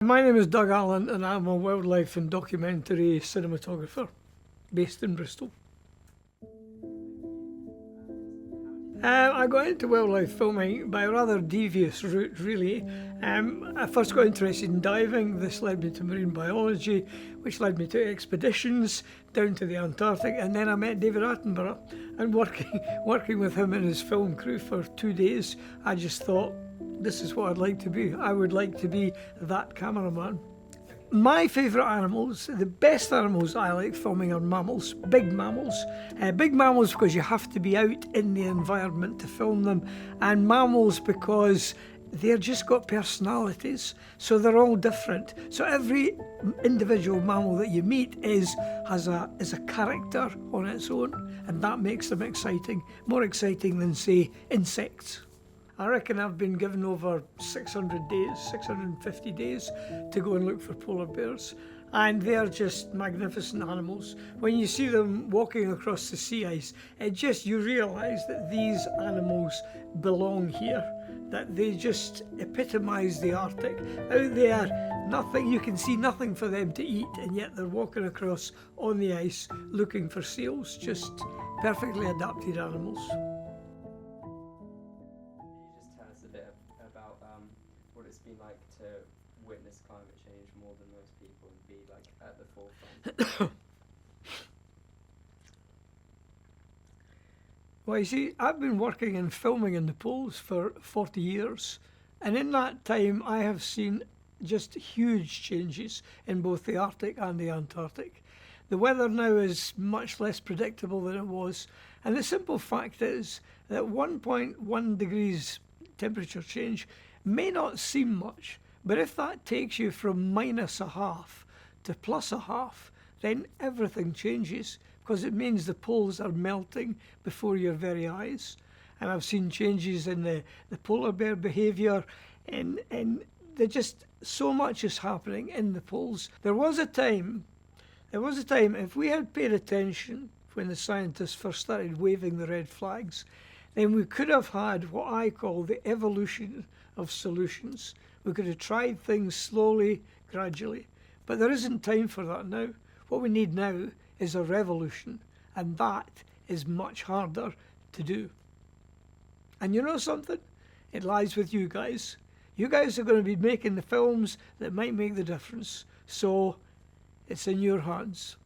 My name is Doug Allan and I'm a wildlife and documentary cinematographer based in Bristol. I got into wildlife filming by a rather devious route, really. I first got interested in diving. This led me to marine biology, which led me to expeditions down to the Antarctic, and then I met David Attenborough. And working with him and his film crew for 2 days, I just thought, this is what I'd like to be. I would like to be that cameraman. My favourite animals, the best animals I like filming are mammals, big mammals. Big mammals because you have to be out in the environment to film them, and mammals because they're just got personalities, so they're all different. So every individual mammal that you meet is a character on its own, and that makes them exciting, more exciting than, say, insects. I reckon I've been given over 600 days, 650 days to go and look for polar bears. And they're just magnificent animals. When you see them walking across the sea ice, you realise that these animals belong here, that they just epitomise the Arctic. Out there, nothing, you can see nothing for them to eat, and yet they're walking across on the ice looking for seals, just perfectly adapted animals. About what it's been like to witness climate change more than most people and be like at the forefront. Well, you see, I've been working and filming in the poles for 40 years, and in that time I have seen just huge changes in both the Arctic and the Antarctic. The weather now is much less predictable than it was, and the simple fact is that 1.1 degrees temperature change may not seem much, but if that takes you from -0.5 to +0.5, then everything changes, because it means the poles are melting before your very eyes. And I've seen changes in the polar bear behaviour, and just so much is happening in the poles. There was a time, if we had paid attention when the scientists first started waving the red flags, then we could have had what I call the evolution of solutions. We could have tried things slowly, gradually. But there isn't time for that now. What we need now is a revolution, and that is much harder to do. And you know something? It lies with you guys. You guys are going to be making the films that might make the difference. So it's in your hands.